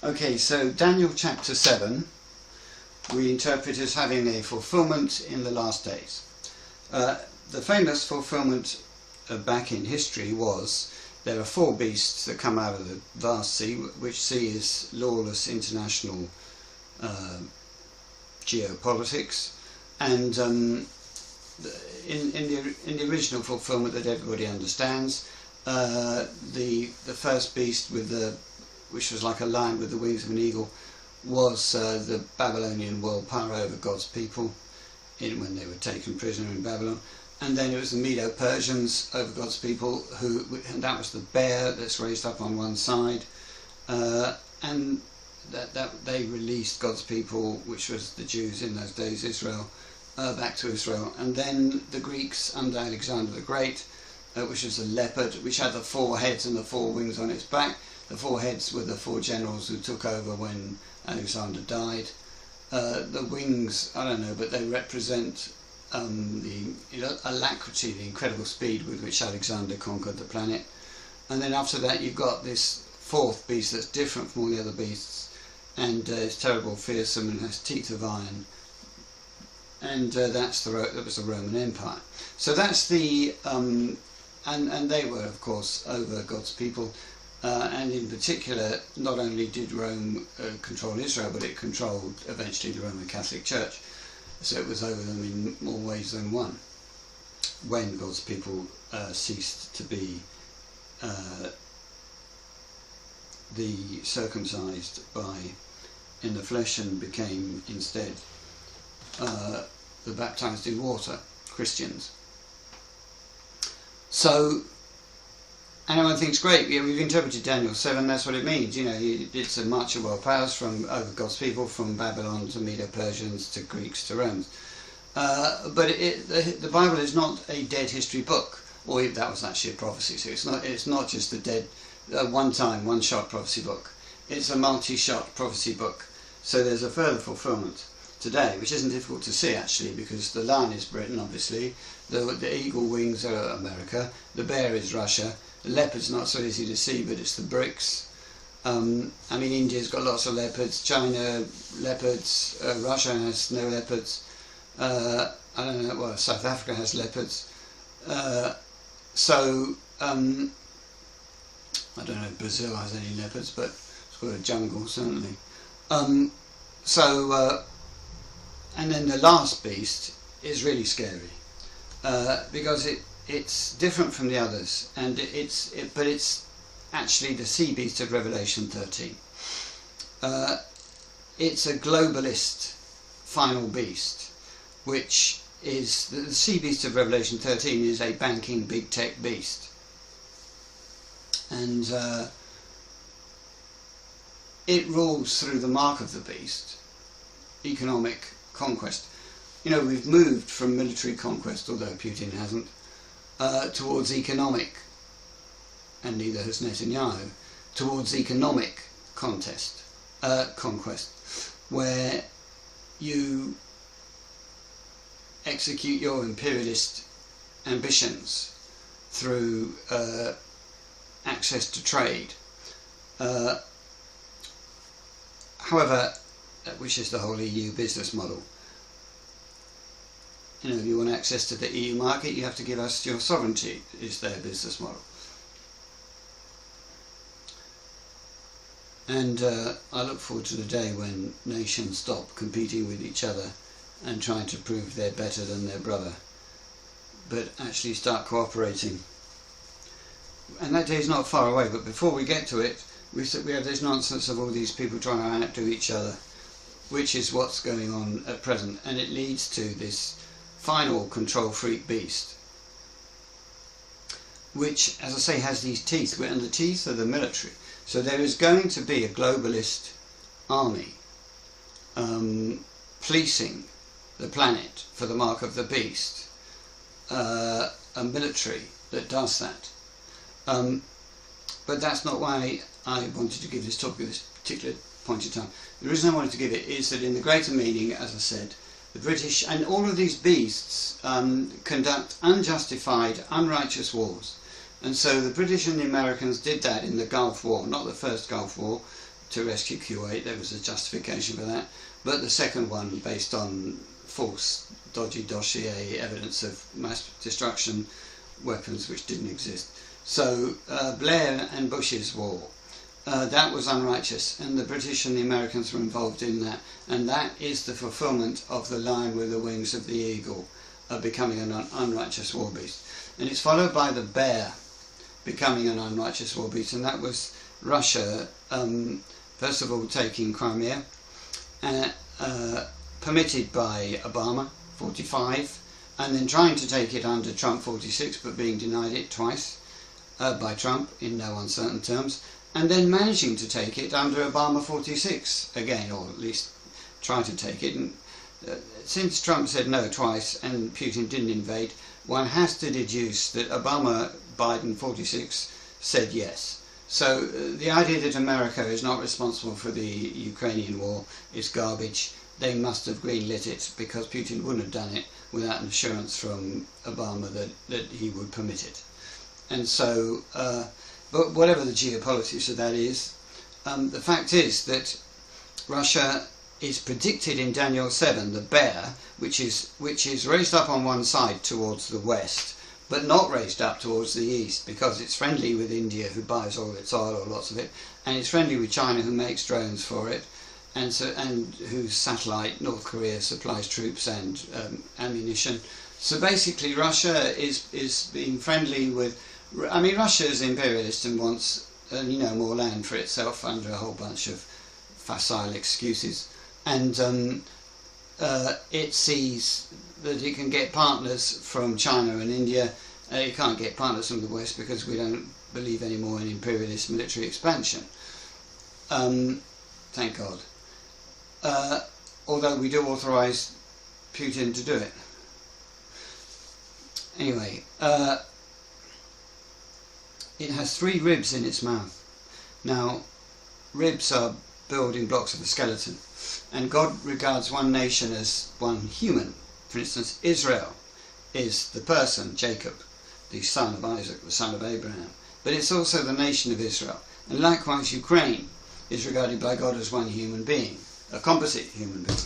Okay, so Daniel chapter 7 we interpret as having a fulfillment in the last days. The famous fulfillment back in history was there are 4 beasts that come out of the vast sea, which sea is lawless international geopolitics, and in the original fulfillment that everybody understands, the first beast which was like a lion with the wings of an eagle, was the Babylonian world power over God's people when they were taken prisoner in Babylon. And then it was the Medo-Persians over God's people, and that was the bear that's raised up on one side, and that they released God's people, which was the Jews in those days, Israel, back to Israel. And then the Greeks under Alexander the Great, which was the leopard, which had the 4 heads and the 4 wings on its back. The 4 heads were the 4 generals who took over when Alexander died. The wings, I don't know, but they represent the alacrity, the incredible speed with which Alexander conquered the planet. And then after that you've got this 4th beast that's different from all the other beasts, and is terrible, fearsome, and has teeth of iron. And that was the Roman Empire. So that's the and they were, of course, over God's people. And in particular, not only did Rome control Israel, but it controlled eventually the Roman Catholic Church. So it was over them in more ways than one, when God's people ceased to be the circumcised in the flesh and became instead the baptized in water Christians. So anyone thinks, great, we've interpreted Daniel 7, that's what it means. You know, it's a march of world powers over God's people, from Babylon to Medo-Persians to Greeks to Romans. But the Bible is not a dead history book, or that was actually a prophecy. So it's not just a dead, one-shot prophecy book. It's a multi-shot prophecy book. So there's a further fulfillment today, which isn't difficult to see actually, because the lion is Britain, obviously. The eagle wings are America. The bear is Russia. The leopard's not so easy to see, but it's the BRICS. I mean, India's got lots of leopards, China leopards, Russia has no leopards. I don't know, well, South Africa has leopards. I don't know if Brazil has any leopards, but it's got a jungle, certainly. And then the last beast is really scary, because it's different from the others, and but it's actually the sea beast of Revelation 13. It's a globalist final beast, which is the sea beast of Revelation 13 is a banking big tech beast, and it rules through the mark of the beast, economic conquest. You know, we've moved from military conquest, although Putin hasn't, towards economic, and neither has Netanyahu, towards economic conquest, where you execute your imperialist ambitions through access to trade. However, which is the whole EU business model. You know, if you want access to the EU market, you have to give us your sovereignty, is their business model. And I look forward to the day when nations stop competing with each other and trying to prove they're better than their brother, but actually start cooperating. And that day is not far away, but before we get to it, we have this nonsense of all these people trying to outdo each other, which is what's going on at present, and it leads to this final control freak beast, which, as I say, has these teeth, and the teeth are the military. So there is going to be a globalist army policing the planet for the mark of the beast, a military that does that. But that's not why I wanted to give this talk at this particular point in time. The reason I wanted to give it is that in the greater meaning, as I said, the British and all of these beasts conduct unjustified, unrighteous wars. And so the British and the Americans did that in the Gulf War, not the first Gulf War, to rescue Kuwait. There was a justification for that. But the second one, based on false, dodgy dossier evidence of mass destruction weapons which didn't exist. So Blair and Bush's war, that was unrighteous, and the British and the Americans were involved in that, and that is the fulfilment of the Lion with the Wings of the Eagle, becoming an unrighteous war beast. And it's followed by the Bear becoming an unrighteous war beast, and that was Russia, first of all taking Crimea, permitted by Obama, 45, and then trying to take it under Trump, 46, but being denied it twice by Trump in no uncertain terms, and then managing to take it under Obama, 46 again, or at least try to take it. And since Trump said no twice and Putin didn't invade, one has to deduce that Obama, Biden, 46, said yes. So the idea that America is not responsible for the Ukrainian war is garbage. They must have greenlit it, because Putin wouldn't have done it without an assurance from Obama that he would permit it. And so, but whatever the geopolitics of that is, the fact is that Russia is predicted in Daniel 7, the bear, which is raised up on one side towards the west, but not raised up towards the east, because it's friendly with India, who buys all its oil, or lots of it, and it's friendly with China, who makes drones for it, and whose satellite, North Korea, supplies troops and ammunition. So basically Russia is being friendly with, I mean, Russia is imperialist and wants more land for itself under a whole bunch of facile excuses, and it sees that it can get partners from China and India. It can't get partners from the West, because we don't believe anymore in imperialist military expansion. Thank God. Although we do authorise Putin to do it. Anyway, it has 3 ribs in its mouth. Now, ribs are building blocks of a skeleton, and God regards one nation as one human. For instance, Israel is the person, Jacob, the son of Isaac, the son of Abraham, but it's also the nation of Israel. And likewise, Ukraine is regarded by God as one human being, a composite human being.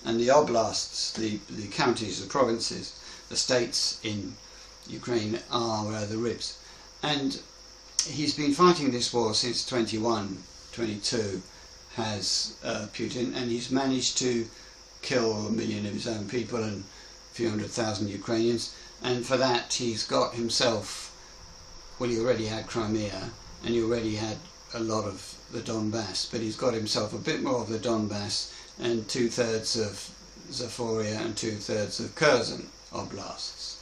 And the oblasts, the counties, the provinces, the states in Ukraine are the ribs. And he's been fighting this war since 21, 22, has Putin, and he's managed to kill 1 million of his own people and a few 100,000 Ukrainians. And for that he's got himself, well, he already had Crimea, and he already had a lot of the Donbass, but he's got himself a bit more of the Donbass and 2/3 of Zaporizhia and 2/3 of Kherson oblasts.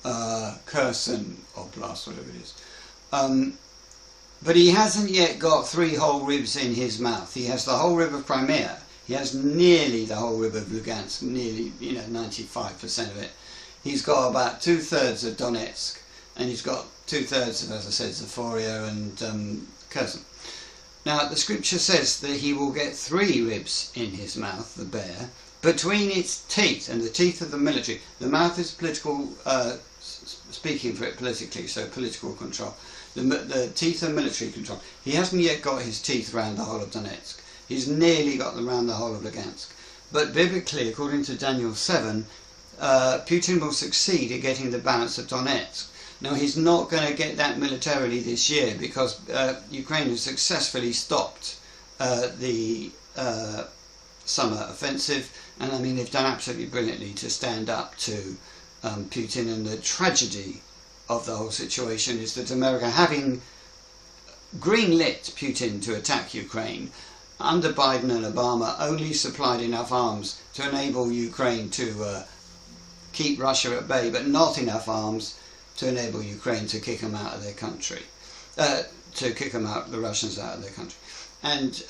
Kherson oblast, whatever it is. But he hasn't yet got 3 whole ribs in his mouth. He has the whole rib of Crimea. He has nearly the whole rib of Lugansk, nearly, 95% of it. He's got about 2/3 of Donetsk, and he's got 2/3 of, as I said, Zaporizhia and Kherson. Now, the scripture says that he will get 3 ribs in his mouth, the bear, between its teeth, and the teeth of the military. The mouth is political, speaking for it politically, so political control. The teeth are military control. He hasn't yet got his teeth around the whole of Donetsk. He's nearly got them around the whole of Lugansk. But biblically, according to Daniel 7, Putin will succeed at getting the balance of Donetsk. Now, he's not going to get that militarily this year, because Ukraine has successfully stopped the summer offensive, and I mean, they've done absolutely brilliantly to stand up to Putin. And the tragedy of the whole situation is that America, having greenlit Putin to attack Ukraine, under Biden and Obama, only supplied enough arms to enable Ukraine to keep Russia at bay, but not enough arms to enable Ukraine to kick them out of their country, to kick them out, the Russians out of their country. And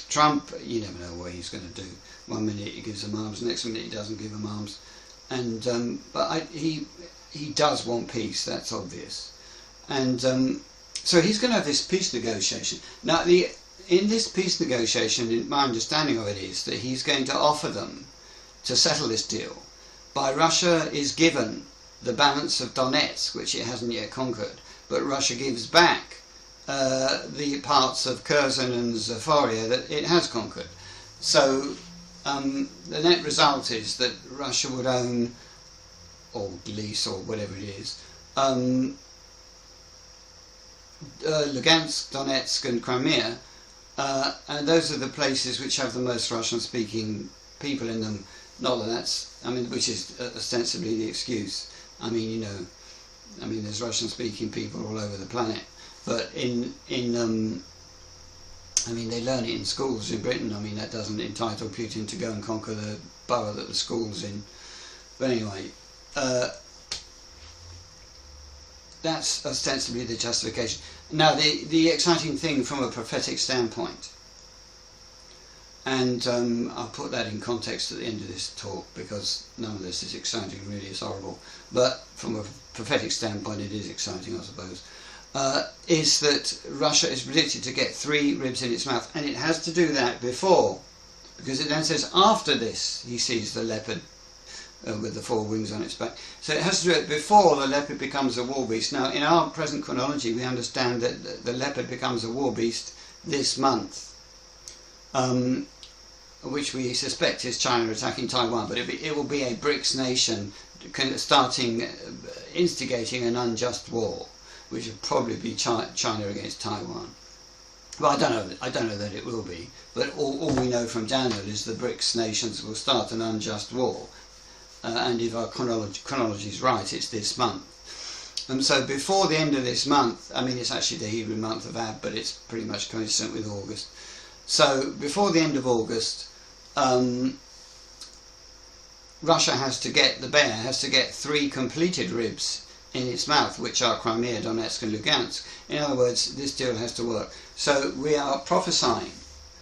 Trump, you never know what he's going to do. One minute he gives them arms, next minute he doesn't give them arms. And but he does want peace, that's obvious. And so he's going to have this peace negotiation. Now, in this peace negotiation, my understanding of it is that he's going to offer them to settle this deal by Russia is given the balance of Donetsk, which it hasn't yet conquered, but Russia gives back the parts of Kherson and Zaporizhia that it has conquered. So the net result is that Russia would own, or lease, or whatever it is, Lugansk, Donetsk and Crimea, and those are the places which have the most Russian-speaking people in them. Not that that's, which is ostensibly the excuse. There's Russian-speaking people all over the planet, but they learn it in schools in Britain. That doesn't entitle Putin to go and conquer the borough that the school's in. But anyway, that's ostensibly the justification. Now, the exciting thing from a prophetic standpoint, and I'll put that in context at the end of this talk, because none of this is exciting, really, it's horrible, but from a prophetic standpoint it is exciting, I suppose, is that Russia is predicted to get 3 ribs in its mouth, and it has to do that before, because it then says after this he sees the leopard with the 4 wings on its back. So it has to do it before the leopard becomes a war beast. Now, in our present chronology, we understand that the leopard becomes a war beast this month, which we suspect is China attacking Taiwan, but it will be a BRICS nation instigating an unjust war, which will probably be China against Taiwan. Well, I don't know that it will be, but all we know from Daniel is the BRICS nations will start an unjust war. And if our chronology is right, it's this month. And so before the end of this month, it's actually the Hebrew month of Ab, but it's pretty much coincident with August. So before the end of August, Russia has to get 3 completed ribs in its mouth, which are Crimea, Donetsk and Lugansk. In other words, this deal has to work. So we are prophesying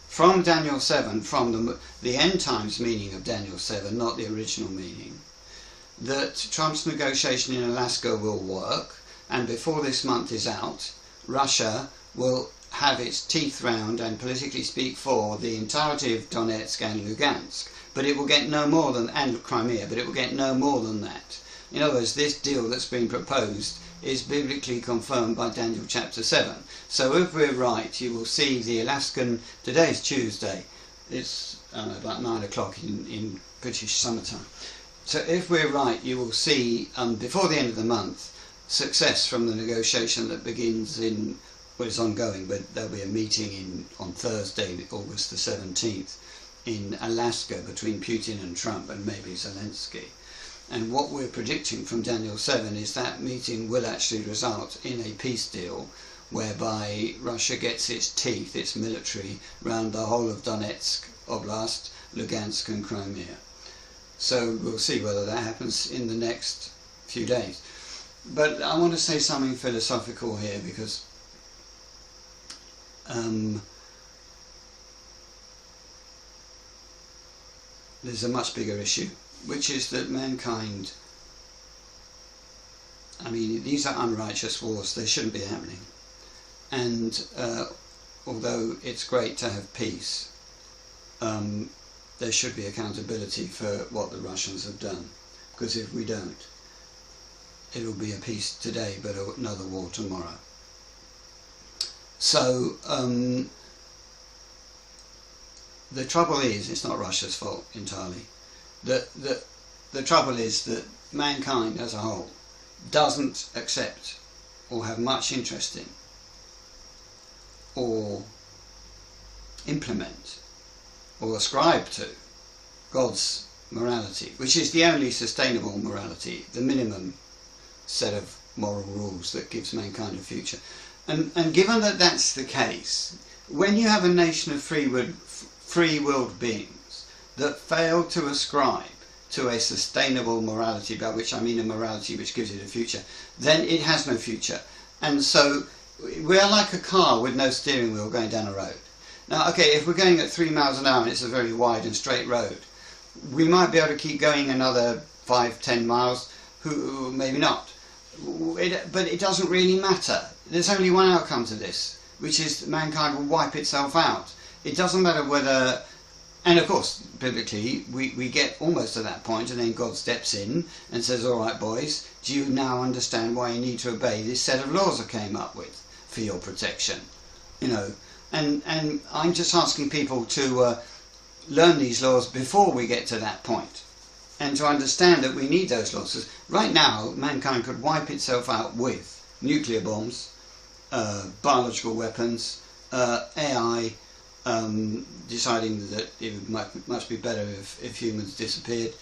from Daniel 7, from the end times meaning of Daniel 7, not the original meaning, that Trump's negotiation in Alaska will work, and before this month is out, Russia will have its teeth round and politically speak for the entirety of Donetsk and Lugansk, but it will get no more than, and Crimea, but it will get no more than that. In other words, this deal that's been proposed is biblically confirmed by Daniel chapter 7. So if we're right, you will see the Alaskan, today's Tuesday, it's about 9 o'clock in British summertime. So if we're right, you will see, before the end of the month, success from the negotiation that begins is ongoing, but there'll be a meeting on Thursday, August the 17th, in Alaska between Putin and Trump and maybe Zelensky. And what we're predicting from Daniel 7 is that meeting will actually result in a peace deal whereby Russia gets its teeth, its military, round the whole of Donetsk, Oblast, Lugansk and Crimea. So we'll see whether that happens in the next few days. But I want to say something philosophical here, because there's a much bigger issue, which is that mankind, these are unrighteous wars, they shouldn't be happening. And although it's great to have peace, there should be accountability for what the Russians have done, because if we don't, it'll be a peace today but another war tomorrow. So the trouble is, it's not Russia's fault entirely. The trouble is that mankind as a whole doesn't accept or have much interest in or implement or ascribe to God's morality, which is the only sustainable morality, the minimum set of moral rules that gives mankind a future. And given that that's the case, when you have a nation of free-willed beings that fail to ascribe to a sustainable morality, by which I mean a morality which gives it a future, then it has no future. And so we are like a car with no steering wheel going down a road. Now, okay, if we're going at 3 miles an hour and it's a very wide and straight road, we might be able to keep going another 5-10 miles, maybe not. But it doesn't really matter. There's only one outcome to this, which is that mankind will wipe itself out. It doesn't matter whether... And of course, biblically, we get almost to that point, and then God steps in and says, all right, boys, do you now understand why you need to obey this set of laws I came up with? for your protection, you know. And I'm just asking people to learn these laws before we get to that point, and to understand that we need those laws. 'Cause right now, mankind could wipe itself out with nuclear bombs, biological weapons, AI, deciding that it would much be better if humans disappeared,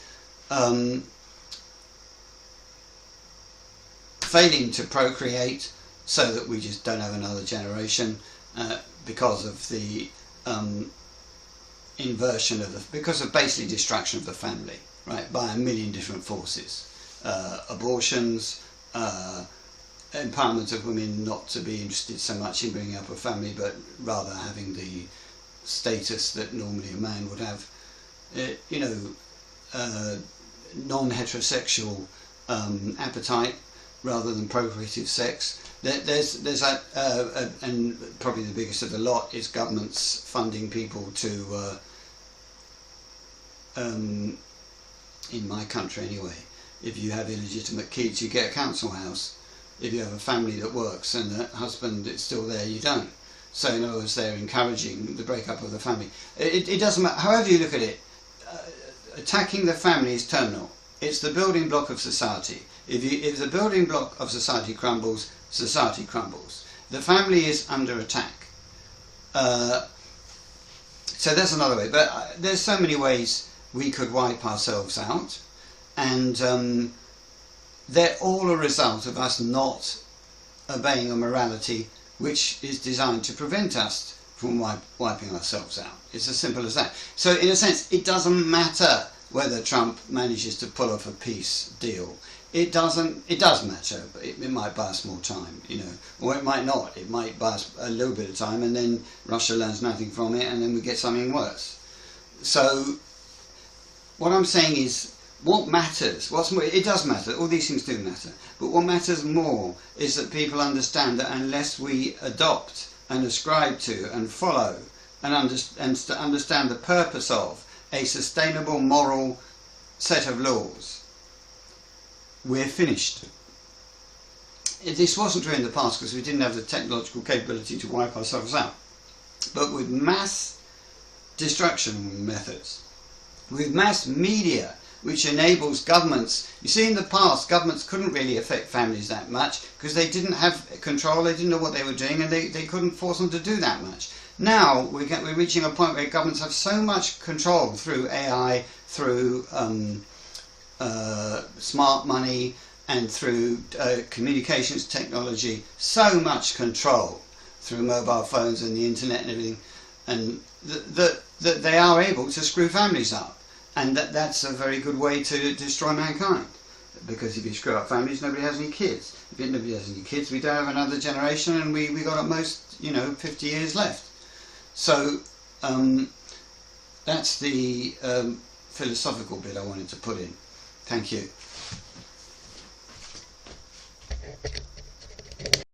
failing to procreate so that we just don't have another generation because of the inversion of because of basically destruction of the family, right, by a million different forces, abortions, empowerment of women not to be interested so much in bringing up a family, but rather having the status that normally a man would have, you know, non-heterosexual appetite rather than procreative sex. There's that, and probably the biggest of the lot is governments funding people to, in my country anyway, if you have illegitimate kids you get a council house. If you have a family that works and the husband is still there, you don't. So in other words, they're encouraging the breakup of the family. It doesn't matter, however you look at it, attacking the family is terminal. It's the building block of society. If the building block of society crumbles, society crumbles. The family is under attack. So that's another way. But there's so many ways we could wipe ourselves out, and they're all a result of us not obeying a morality which is designed to prevent us from wiping ourselves out. It's as simple as that. So in a sense, it doesn't matter whether Trump manages to pull off a peace deal. It does matter, but it might buy us more time, you know, or it might not. It might buy us a little bit of time, and then Russia learns nothing from it, and then we get something worse. So what I'm saying is, what matters, it does matter, all these things do matter, but what matters more is that people understand that unless we adopt and ascribe to and follow and understand the purpose of a sustainable moral set of laws, we're finished. This wasn't true in the past because we didn't have the technological capability to wipe ourselves out, but with mass destruction methods, with mass media, which enables governments. You see, in the past, governments couldn't really affect families that much because they didn't have control, they didn't know what they were doing, and they couldn't force them to do that much. Now we're reaching a point where governments have so much control through AI, through smart money, and through communications technology, so much control through mobile phones and the internet and everything, and that they are able to screw families up. And that's a very good way to destroy mankind. Because if you screw up families, nobody has any kids. If nobody has any kids, we don't have another generation, and we got at most, 50 years left. So that's the philosophical bit I wanted to put in. Thank you.